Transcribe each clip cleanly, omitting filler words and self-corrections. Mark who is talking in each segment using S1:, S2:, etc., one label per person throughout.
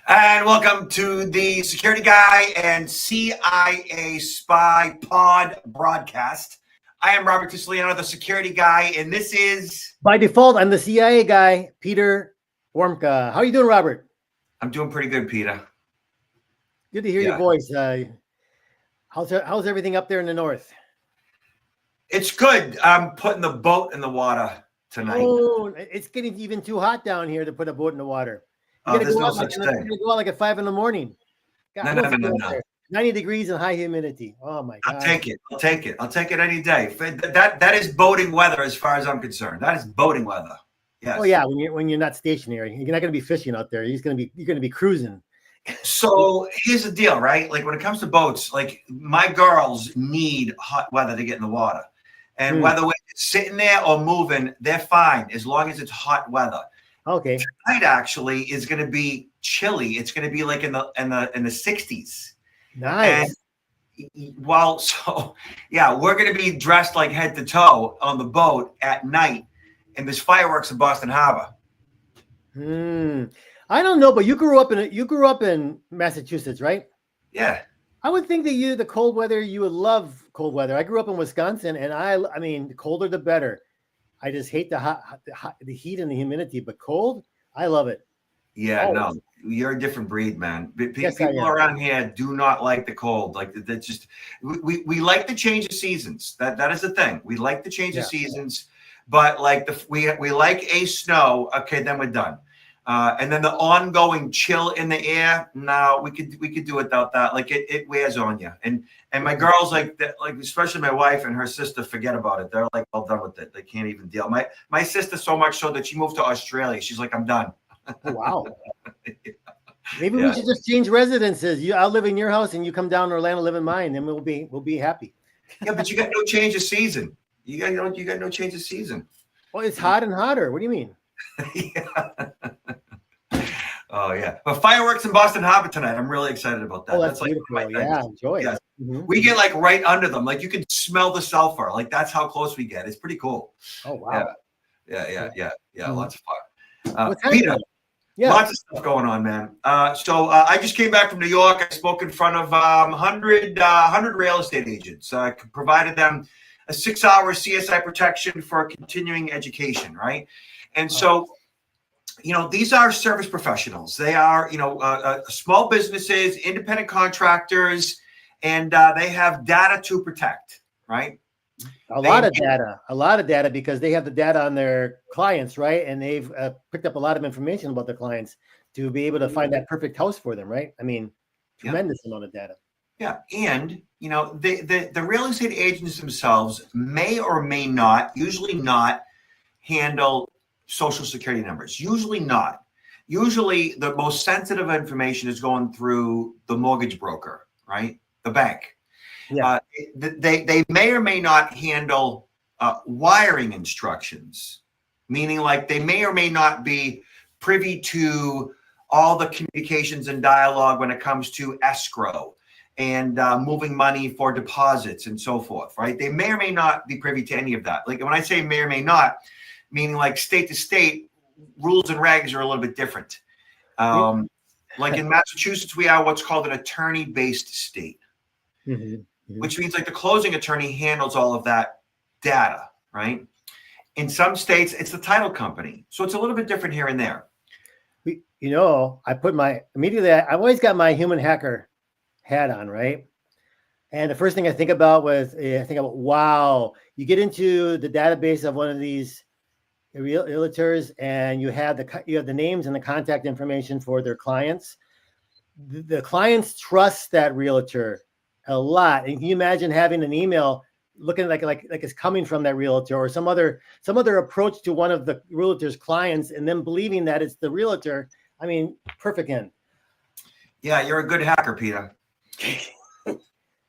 S1: And welcome to the Security Guy and CIA Spy Pod broadcast. I am Robert Tisliano, the Security Guy, and this is...
S2: By default, I'm the CIA guy, Peter Wormka. How are you doing, Robert?
S1: I'm doing pretty good, Peter.
S2: Good to hear your voice. How's everything up there in the north?
S1: It's good. I'm putting the boat in the water tonight.
S2: Oh, it's getting even too hot down here to put a boat in the water.
S1: There's no such thing.
S2: You're going to go out like at 5 in the morning.
S1: God, no.
S2: 90 degrees and high humidity. Oh, my God.
S1: I'll take it any day. That is boating weather as far as I'm concerned. That is boating weather. Yes.
S2: Oh, yeah, when you're not stationary. You're not going to be fishing out there. You're going to be cruising.
S1: So here's the deal, right? Like when it comes to boats, like my girls need hot weather to get in the water. And whether we're sitting there or moving, they're fine as long as it's hot weather.
S2: Okay.
S1: Tonight actually is going to be chilly. It's going to be like in the 60s.
S2: Nice.
S1: And we're going to be dressed like head to toe on the boat at night, and there's fireworks in Boston Harbor.
S2: I don't know, but you grew up in Massachusetts, right?
S1: Yeah.
S2: I would think that the cold weather, you would love cold weather. I grew up in Wisconsin, and I mean, the colder the better. I just hate the heat and the humidity, but cold, I love it.
S1: Yeah, no, you're a different breed, man. People around here do not like the cold. Like that's just we like the change of seasons. That is the thing. We like the change of seasons, but like we like a snow. Okay, then we're done. And then the ongoing chill in the air. No, we could do without that. Like it wears on you. And my girls like especially my wife and her sister forget about it. They're like all done with it. They can't even deal. My sister so much so that she moved to Australia. She's like, I'm done.
S2: Oh, wow. Maybe we should just change residences. I'll live in your house and you come down to Orlando, live in mine, and we'll be happy.
S1: Yeah, but you got no change of season. You got no change of season.
S2: Well, it's hot and hotter. What do you mean?
S1: Yeah. Oh yeah, but fireworks in Boston Harbor tonight. I'm really excited about that.
S2: Oh, that's beautiful.
S1: Like
S2: yeah, enjoy it.
S1: Yes. Mm-hmm. We get like right under them. Like you can smell the sulfur. Like that's how close we get. It's pretty cool.
S2: Oh wow.
S1: Yeah.
S2: Mm-hmm.
S1: Lots of fun.
S2: Peter,
S1: lots of stuff going on, man. So I just came back from New York. I spoke in front of 100 real estate agents. I provided them a 6-hour CSI protection for continuing education, right? And so, these are service professionals. They are, small businesses, independent contractors, and they have data to protect, right?
S2: A lot of data because they have the data on their clients, right? And they've picked up a lot of information about their clients to be able to find that perfect house for them, right? I mean, tremendous amount of data.
S1: Yeah, and the real estate agents themselves may or may not, usually not, handle Social Security numbers. Usually not. Usually the most sensitive information is going through the mortgage broker, right? The bank.
S2: Yeah.
S1: They may or may not handle wiring instructions, meaning like they may or may not be privy to all the communications and dialogue when it comes to escrow and moving money for deposits and so forth, right? They may or may not be privy to any of that. Like when I say may or may not, meaning like state to state, rules and regs are a little bit different. Like in Massachusetts, we are what's called an attorney-based state, which means like the closing attorney handles all of that data, right? In some states, it's the title company. So it's a little bit different here and there.
S2: I always got my human hacker hat on, right? And the first thing I think about wow, you get into the database of one of these realtors and you have the names and the contact information for their clients. The clients trust that realtor a lot. And can you imagine having an email looking like it's coming from that realtor or some other approach to one of the realtor's clients and then believing that it's the realtor? I mean, perfect end.
S1: Yeah, you're a good hacker, Peter.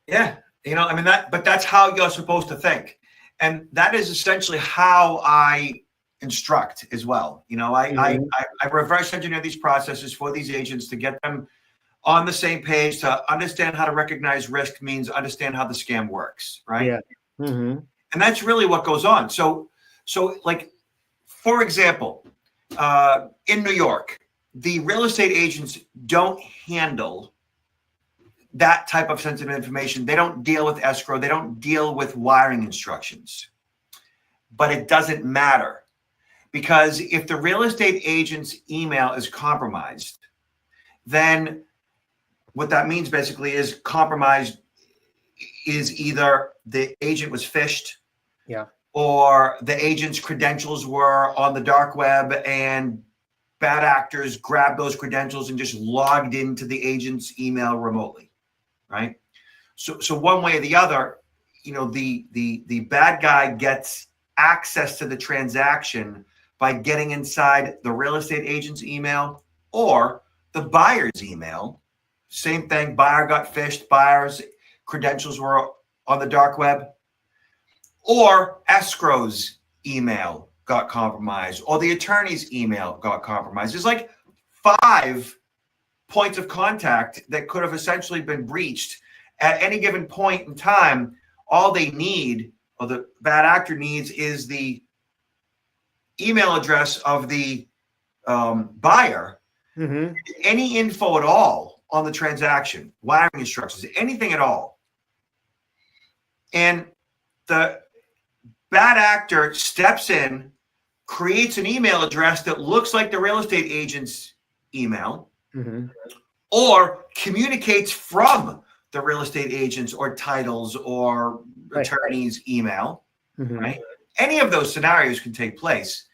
S1: Yeah, but that's how you're supposed to think. And that is essentially how I instruct as well. I reverse engineer these processes for these agents to get them on the same page, to understand how to recognize risk means understand how the scam works, right?
S2: Yeah. Mm-hmm.
S1: And that's really what goes on. So like, for example, in New York, the real estate agents don't handle that type of sensitive information. They don't deal with escrow. They don't deal with wiring instructions. But it doesn't matter, because if the real estate agent's email is compromised, then what that means basically is compromised is either the agent was phished,
S2: Yeah.
S1: or the agent's credentials were on the dark web and bad actors grabbed those credentials and just logged into the agent's email remotely, right? So one way or the other, the bad guy gets access to the transaction by getting inside the real estate agent's email or the buyer's email. Same thing, buyer got phished, buyer's credentials were on the dark web, or escrow's email got compromised, or the attorney's email got compromised. There's like 5 points of contact that could have essentially been breached at any given point in time. All they need, or the bad actor needs, is the email address of the buyer, any info at all on the transaction, wiring instructions, anything at all. And the bad actor steps in, creates an email address that looks like the real estate agent's email, or communicates from the real estate agent's or titles or attorney's email, right? Any of those scenarios can take place.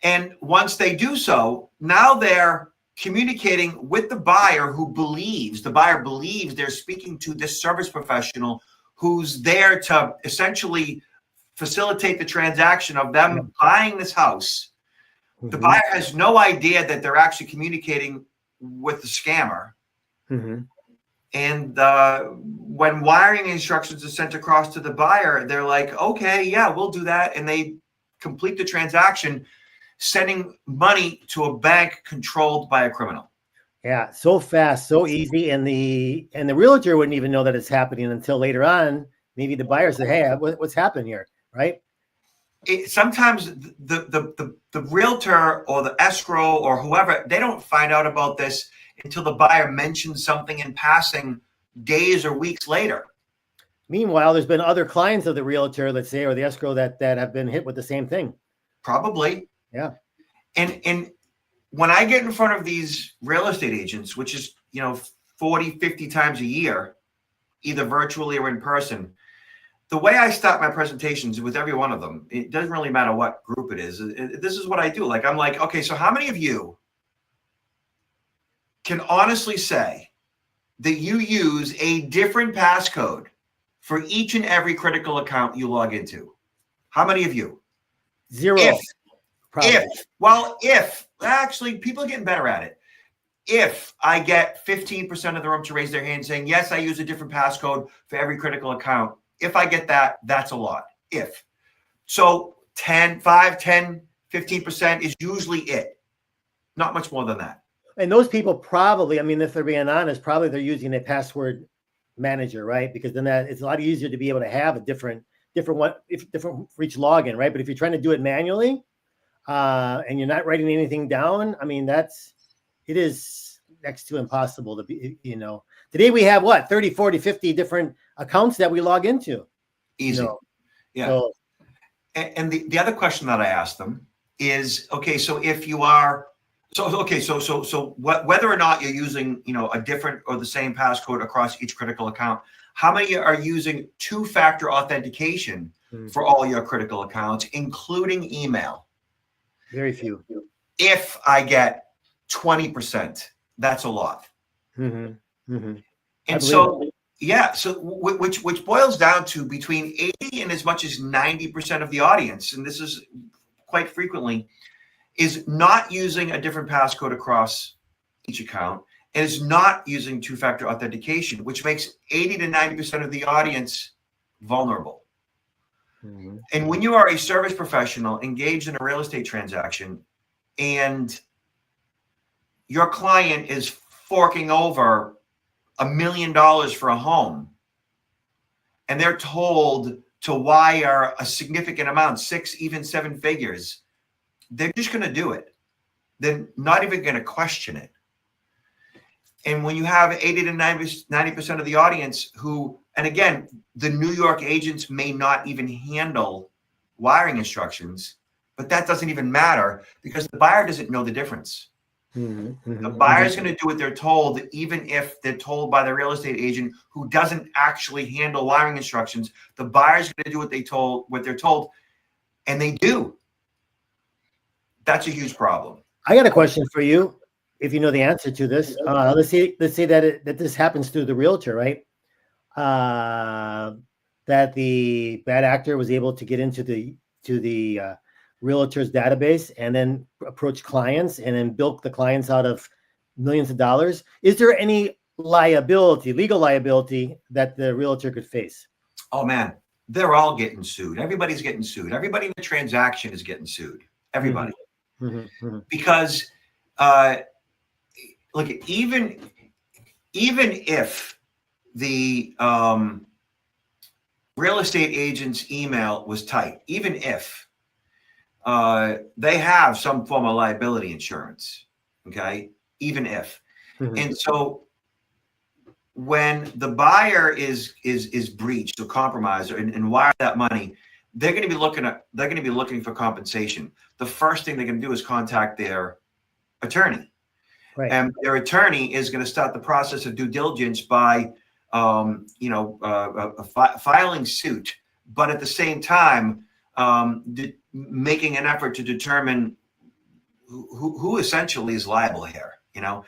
S1: And once they do so, now they're communicating with the buyer, the buyer believes they're speaking to this service professional who's there to essentially facilitate the transaction of them buying this house. The buyer has no idea that they're actually communicating with the scammer. And when wiring instructions are sent across to the buyer, they're like, okay, yeah, we'll do that. And they complete the transaction, sending money to a bank controlled by a criminal.
S2: Yeah, so fast, so easy, and the realtor wouldn't even know that it's happening until later on. Maybe the buyer said, "Hey, what's happened here?" Right?
S1: Sometimes the realtor or the escrow or whoever, they don't find out about this until the buyer mentions something in passing days or weeks later.
S2: Meanwhile, there's been other clients of the realtor, let's say, or the escrow that have been hit with the same thing.
S1: Probably.
S2: Yeah.
S1: And when I get in front of these real estate agents, which is, 40, 50 times a year, either virtually or in person, the way I start my presentations with every one of them, it doesn't really matter what group it is. This is what I do. I'm like, okay, so how many of you can honestly say that you use a different passcode for each and every critical account you log into? How many of you?
S2: 0.
S1: If actually, people are getting better at it. If I get 15% of the room to raise their hand saying, yes, I use a different passcode for every critical account. If I get that, that's a lot. If. So 5, 10, 15% is usually it. Not much more than that.
S2: And those people probably, if they're being honest, probably they're using a password manager, right? Because then it's a lot easier to be able to have a different one, different for each login, right? But if you're trying to do it manually, and you're not writing anything down, it is next to impossible to be, Today we have 30, 40, 50 different accounts that we log into.
S1: Easy. Yeah. So, and the other question that I asked them is, okay, so if you are, whether or not you're using, a different or the same passcode across each critical account, how many are using 2-factor authentication for all your critical accounts, including email?
S2: Very few.
S1: If I get 20%, that's a lot. And so, which boils down to between 80 and as much as 90% of the audience, and this is quite frequently, is not using a different passcode across each account and is not using 2-factor authentication, which makes 80 to 90% of the audience vulnerable. And when you are a service professional engaged in a real estate transaction and your client is forking over $1 million for a home and they're told to wire a significant amount, 6, even 7 figures, they're just going to do it. they're not even going to question it. And when you have 80 to 90% of the audience who, and again, the New York agents may not even handle wiring instructions, but that doesn't even matter because the buyer doesn't know the difference. The buyer is going to do what they're told, even if they're told by the real estate agent who doesn't actually handle wiring instructions. The buyer is going to do what they're told, and they do. That's a huge problem.
S2: I got a question for you. If you know the answer to this, let's say that this happens through the realtor, right? That the bad actor was able to get into the realtor's database and then approach clients and then bilk the clients out of millions of dollars. Is there any legal liability that the realtor could face?
S1: Oh man, they're all getting sued. Everybody's getting sued. Everybody in the transaction is getting sued. Everybody. Because look, even if the real estate agent's email was tight, even if they have some form of liability insurance, okay, even if. And so when the buyer is breached or compromised and wire that money, they're going to be looking for compensation. The first thing they're going to do is contact their attorney.
S2: Right.
S1: And their attorney is going to start the process of due diligence by, filing suit, but at the same time, making an effort to determine who essentially is liable here, and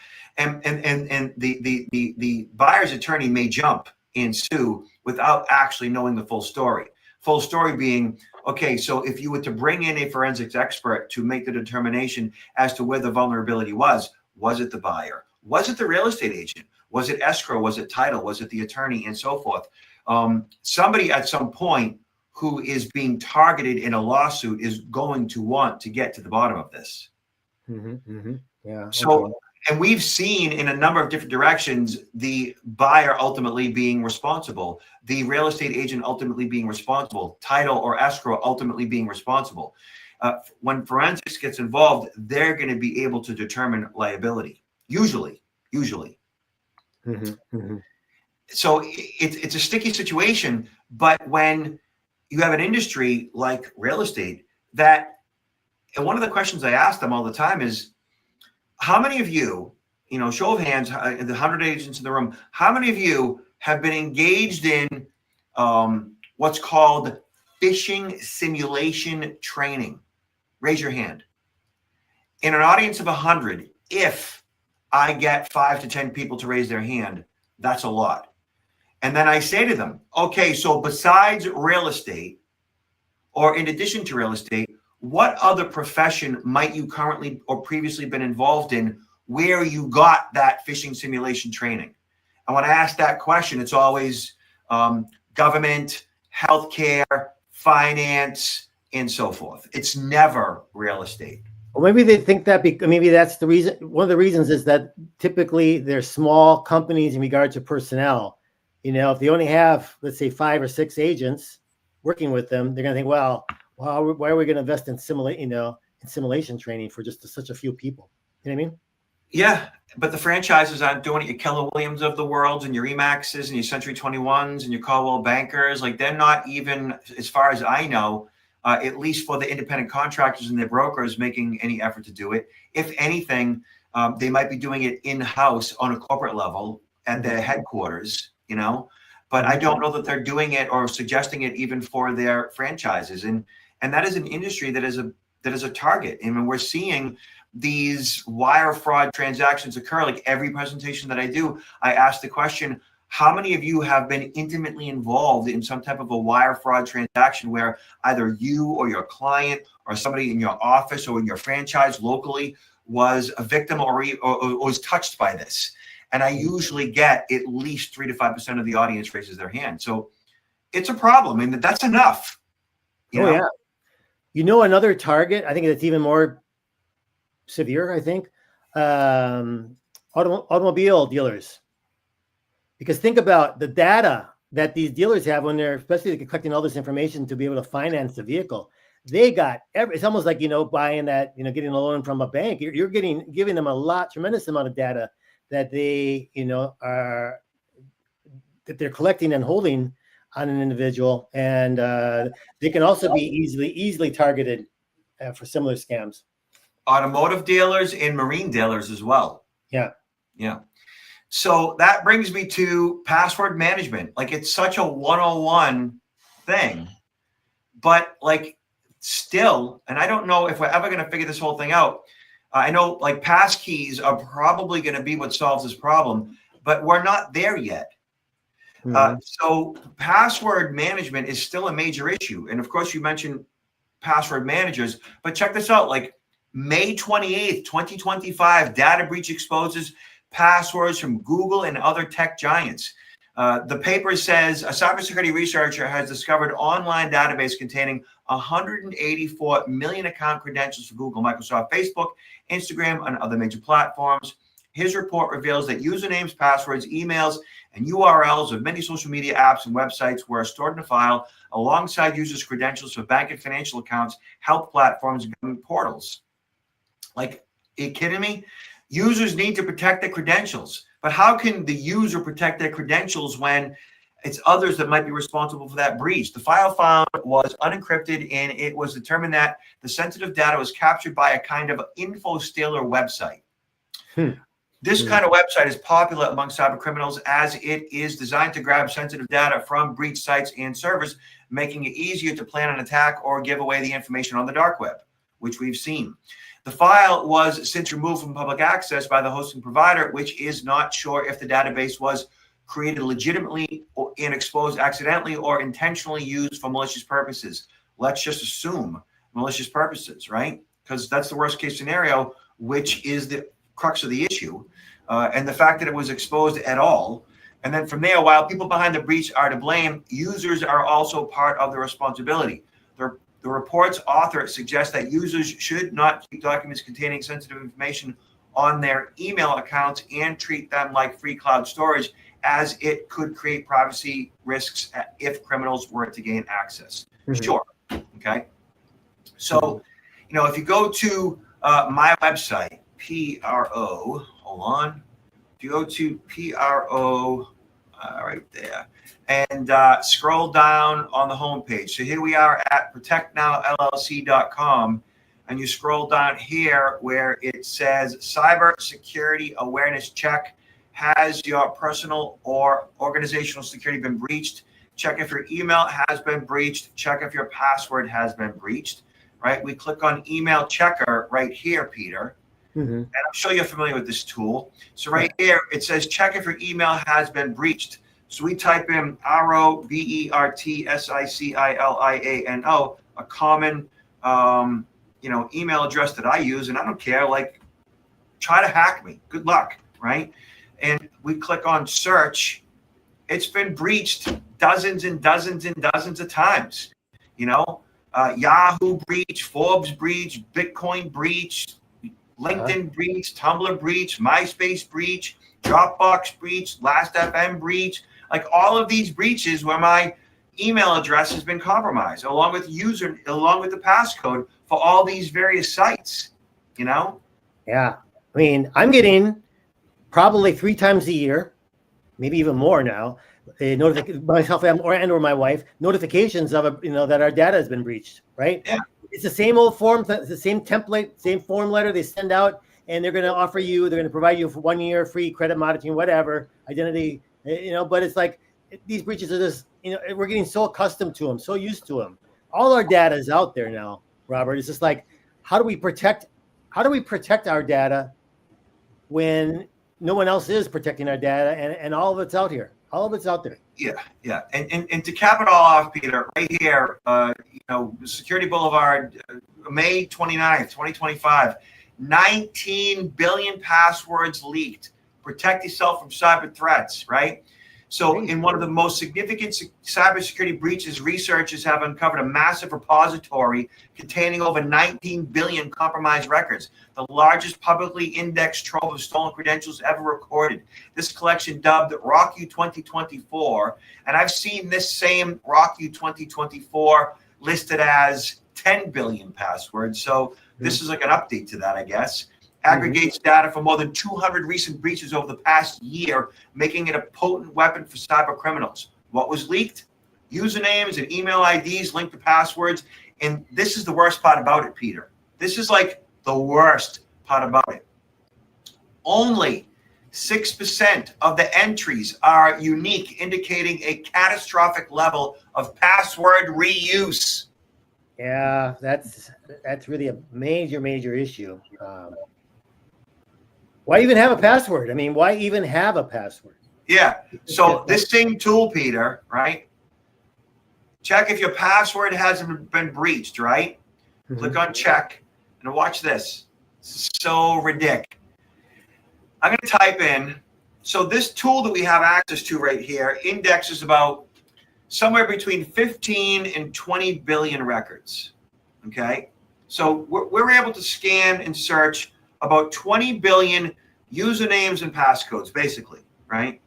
S1: the buyer's attorney may jump and sue without actually knowing the full story. Full story being, okay, so if you were to bring in a forensics expert to make the determination as to where the vulnerability was it the buyer? Was it the real estate agent? Was it escrow? Was it title? Was it the attorney? And so forth. Somebody at some point who is being targeted in a lawsuit is going to want to get to the bottom of this.
S2: Yeah.
S1: So,
S2: okay.
S1: And we've seen in a number of different directions, the buyer ultimately being responsible, the real estate agent ultimately being responsible, title or escrow ultimately being responsible. When forensics gets involved, they're going to be able to determine liability, usually. So it's a sticky situation, but when you have an industry like real estate and one of the questions I ask them all the time is, how many of you, show of hands, the 100 agents in the room, how many of you have been engaged in what's called phishing simulation training? Raise your hand. In an audience of 100, if I get 5 to 10 people to raise their hand, that's a lot. And then I say to them, okay, so besides real estate, or in addition to real estate, what other profession might you currently or previously been involved in where you got that phishing simulation training? And when I ask that question, it's always government, healthcare, finance, and so forth. It's never real estate.
S2: Well, maybe they think that maybe that's the reason. One of the reasons is that typically they're small companies in regard to personnel. If they only have, let's say, 5 or 6 agents working with them, they're going to think, well, why are we going to invest in simulation training for just such a few people? You know what I mean?
S1: Yeah, but the franchises aren't doing it. Your Keller Williams of the world and your Remaxes and your Century 21s and your Caldwell Bankers, like they're not even, as far as I know, at least for the independent contractors and their brokers, making any effort to do it. If anything, they might be doing it in-house on a corporate level at their headquarters, but I don't know that they're doing it or suggesting it even for their franchises. And that is an industry that is a target. I mean, we're seeing these wire fraud transactions occur. Like every presentation that I do, I ask the question, how many of you have been intimately involved in some type of a wire fraud transaction where either you or your client or somebody in your office or in your franchise locally was a victim or was touched by this? And I usually get at least 3 to 5% of the audience raises their hand. So it's a problem, and that's enough.
S2: Yeah. Another target, I think that's even more severe, I think, automobile dealers. Because think about the data that these dealers have when they're, especially collecting all this information to be able to finance the vehicle. they got it's almost like, buying that, getting a loan from a bank. You're giving them tremendous amount of data that they, that they're collecting and holding on an individual. And they can also be easily targeted for similar scams.
S1: Automotive dealers and marine dealers as well.
S2: Yeah.
S1: Yeah. So that brings me to password management. Like, it's such a 101 thing, but like still, and I don't know if we're ever going to figure this whole thing out. I know like passkeys are probably going to be what solves this problem, but we're not there yet. So password management is still a major issue. And of course, you mentioned password managers, but check this out. Like May 28th, 2025, data breach exposes passwords from Google and other tech giants. The paper says a cybersecurity researcher has discovered online database containing 184 million account credentials for Google, Microsoft, Facebook, Instagram, and other major platforms. His report reveals that usernames, passwords, emails, and URLs of many social media apps and websites were stored in a file alongside users' credentials for bank and financial accounts, health platforms, and government portals. Like, are you kidding me? Users need to protect their credentials, but how can the user protect their credentials when it's others that might be responsible for that breach? The file found was unencrypted, and it was determined that the sensitive data was captured by a kind of info stealer website. This kind of website is popular among cyber criminals as it is designed to grab sensitive data from breach sites and servers, making it easier to plan an attack or give away the information on the dark web, which we've seen. The file was since removed from public access by the hosting provider, which is not sure if the database was created legitimately and exposed accidentally or intentionally used for malicious purposes. Let's just assume malicious purposes, right? Because that's the worst case scenario, which is the crux of the issue. And the fact that it was exposed at all. And then from there, while people behind the breach are to blame, users are also part of the responsibility. The report's author suggests that users should not keep documents containing sensitive information on their email accounts and treat them like free cloud storage, as it could create privacy risks if criminals were to gain access. Sure. Okay. So, if you go to my website, hold on. If you go to PRO, right there, and scroll down on the homepage. So here we are at protectnowllc.com, and you scroll down here where it says Cyber Security Awareness Check. Has your personal or organizational security been breached? Check if your email has been breached. Check if your password has been breached, right? We click on Email Checker right here, Peter. And I'm sure you're familiar with this tool. So right here, it says check if your email has been breached. So we type in ROBERTSICILIANO, a common, email address that I use, and I don't care. Like, try to hack me. Good luck, right? And we click on search. It's been breached dozens and dozens and dozens of times. Yahoo breach, Forbes breach, Bitcoin breach, LinkedIn breach, Tumblr breach, MySpace breach, Dropbox breach, Last.fm breach. Like, all of these breaches where my email address has been compromised, along with the passcode for all these various sites, Yeah.
S2: I mean, I'm getting probably 3 times a year, maybe even more now, myself or my wife, notifications of that our data has been breached, right?
S1: Yeah.
S2: It's the same old form, the same template, same form letter they send out, and they're going to provide you for 1 year free credit monitoring, whatever, identity, but it's like these breaches are just, we're getting so accustomed to them, so used to them. All our data is out there now, Robert. It's just like, how do we protect our data when no one else is protecting our data, and all of it's out here? All of it's out there.
S1: Yeah. And to cap it all off, Peter, right here, Security Boulevard, May 29th, 2025, 19 billion passwords leaked. Protect yourself from cyber threats, right? So in one of the most significant cybersecurity breaches, researchers have uncovered a massive repository containing over 19 billion compromised records, the largest publicly indexed trove of stolen credentials ever recorded. This collection, dubbed RockU 2024, and I've seen this same RockU 2024 listed as 10 billion passwords. So this is like an update to that, I guess. Aggregates data from more than 200 recent breaches over the past year, making it a potent weapon for cyber criminals. What was leaked? Usernames and email IDs linked to passwords. And this is the worst part about it, Peter. This is like the worst part about it. Only 6% of the entries are unique, indicating a catastrophic level of password reuse.
S2: Yeah, that's really a major issue. Why even have a password? I mean, why even have a password?
S1: Yeah. So this same tool, Peter, right? Check if your password hasn't been breached, right? Click on check and watch this. So ridiculous. I'm going to type in. So this tool that we have access to right here indexes about somewhere between 15 and 20 billion records. Okay. So we're able to scan and search about 20 billion usernames and passcodes, basically, right?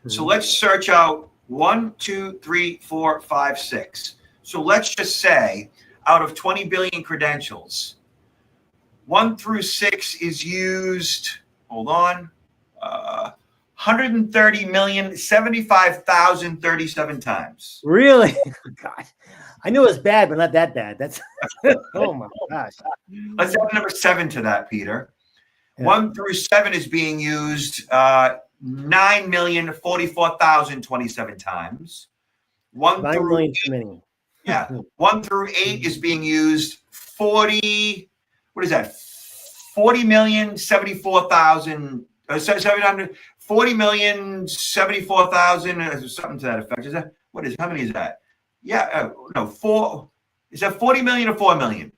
S1: So let's search out 1, 2, 3, 4, 5, 6. So let's just say out of 20 billion credentials, 1 through 6 is used, hold on, 130,075,037 times.
S2: Really? God, I knew it was bad, but not that bad. That's oh my gosh.
S1: Let's add number 7 to that, Peter. 1 through 7 is being used 9,044,027 times. 1 through 8, yeah, 1 through 8 is being used 40. What is that? 40,074,000. 40,074,000. Something to that effect. Is that what is? How many is that? Yeah, no, 4. Is that 40 million or 4 million?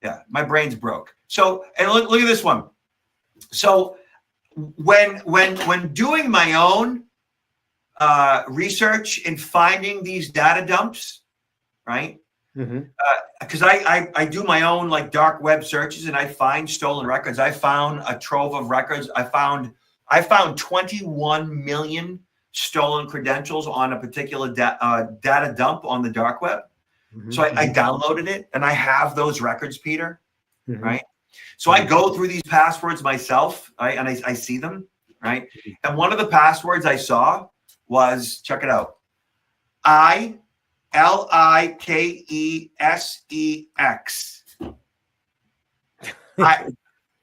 S1: Yeah, my brain's broke. So, and look at this one. So when doing my own research and finding these data dumps, right? Because I do my own like dark web searches and I find stolen records. I found a trove of records. I found 21 million stolen credentials on a particular data dump on the dark web. So I downloaded it and I have those records, Peter, right? So I go through these passwords myself, right? And I see them, right? And one of the passwords I saw was, check it out, ILIKESEX.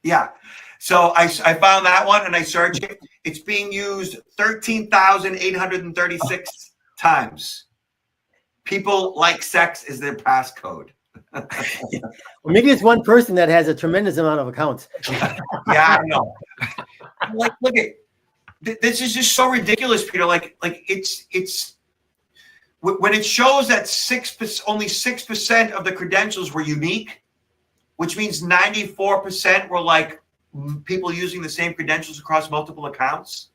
S1: Yeah. So I found that one and I searched it. It's being used 13,836 times. People like sex is their passcode.
S2: Well, maybe it's one person that has a tremendous amount of accounts.
S1: Yeah, I know. Like, look at this is just so ridiculous, Peter. Like it's when it shows that only 6% of the credentials were unique, which means 94% were like people using the same credentials across multiple accounts.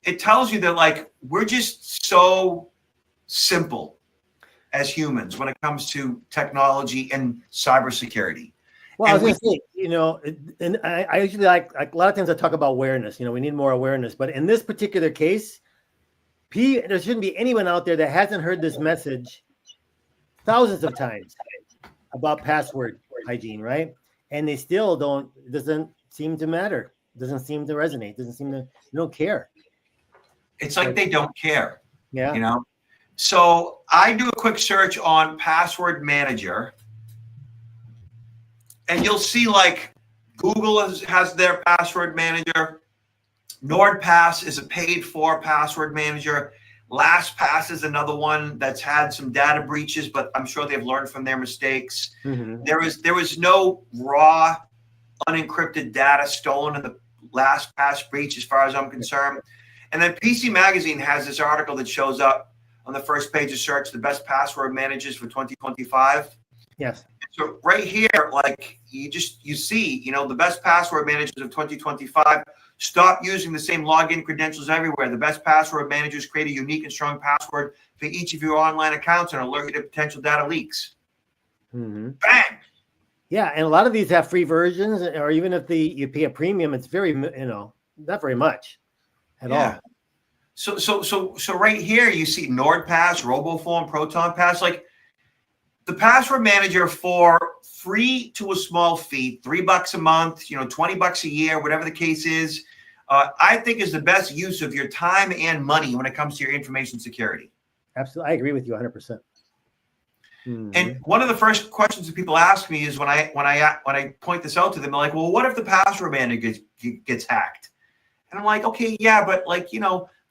S1: It tells you that like we're just so simple as humans when it comes to technology and cybersecurity.
S2: Well, I was going to say, and I usually like a lot of times I talk about awareness. We need more awareness. But in this particular case, there shouldn't be anyone out there that hasn't heard this message thousands of times about password hygiene, right? And they still don't. It doesn't seem to matter. It doesn't seem to resonate. It doesn't seem to. They don't care.
S1: It's like they don't care.
S2: Yeah.
S1: So I do a quick search on password manager. And you'll see like Google has their password manager. NordPass is a paid for password manager. LastPass is another one that's had some data breaches, but I'm sure they've learned from their mistakes. There was no raw unencrypted data stolen in the LastPass breach as far as I'm concerned. And then PC Magazine has this article that shows up on the first page of search, the best password managers for 2025.
S2: Yes.
S1: So right here, like you see, the best password managers of 2025 stop using the same login credentials everywhere. The best password managers create a unique and strong password for each of your online accounts and alert you to potential data leaks. Bang.
S2: Yeah, and a lot of these have free versions, or even if you pay a premium, it's very, not very much at all.
S1: So right here, you see NordPass, RoboForm, ProtonPass. Like the password manager for free to a small fee, $3 a month, $20 a year, whatever the case is, I think is the best use of your time and money when it comes to your information security.
S2: Absolutely. I agree with you 100%.
S1: And one of the first questions that people ask me is when I point this out to them, they're like, well, what if the password manager gets hacked? And I'm like, okay, yeah, but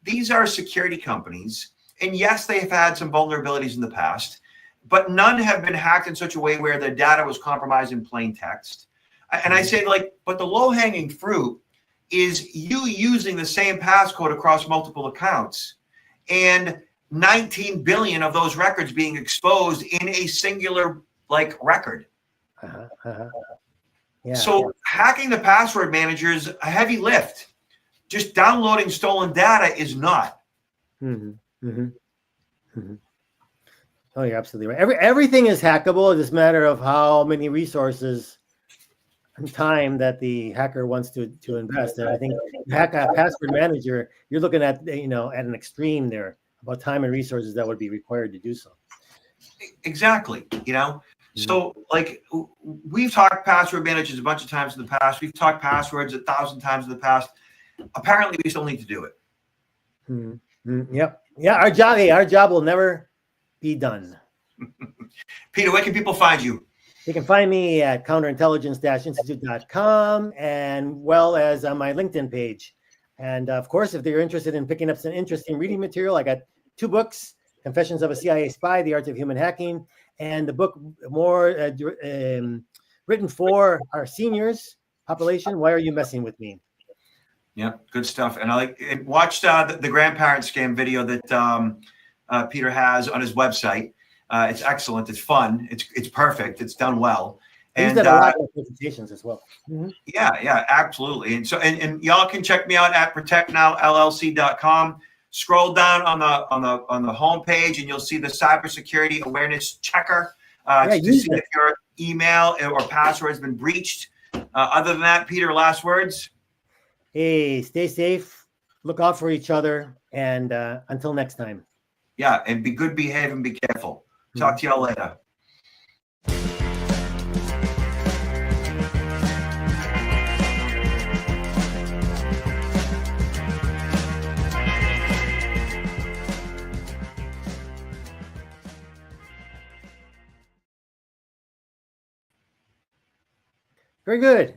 S1: these are security companies. And yes, they have had some vulnerabilities in the past, but none have been hacked in such a way where the data was compromised in plain text. And I say, but the low-hanging fruit is you using the same passcode across multiple accounts and 19 billion of those records being exposed in a singular record.
S2: Yeah,
S1: so hacking the password manager is a heavy lift. Just downloading stolen data is not.
S2: Oh, you're absolutely right. Everything is hackable. It's just a matter of how many resources and time that the hacker wants to invest. And I think hack a password manager, you're looking at at an extreme there about time and resources that would be required to do so.
S1: Exactly. So we've talked password managers a bunch of times in the past. We've talked passwords 1,000 times in the past. Apparently, we still need to do it.
S2: Yep. Yeah. Our job will never be done.
S1: Peter, where can people find you?
S2: You can find me at counterintelligence-institute.com and well as on my LinkedIn page. And of course, if they're interested in picking up some interesting reading material, I got 2 books, Confessions of a CIA Spy, The Art of Human Hacking, and the book more written for our seniors population, Why Are You Messing With Me?
S1: Yeah, good stuff. And I watched the grandparent scam video that Peter has on his website. It's excellent. It's fun. It's perfect. It's done well.
S2: And a lot of presentations as well.
S1: Yeah, absolutely. And so and y'all can check me out at protectnowllc.com. Scroll down on the homepage and you'll see the cybersecurity awareness checker to see if your email or password has been breached. Other than that, Peter, last words.
S2: Hey, stay safe. Look out for each other. And until next time.
S1: Yeah, and be good, behave, and be careful. Talk to y'all later.
S2: Very good.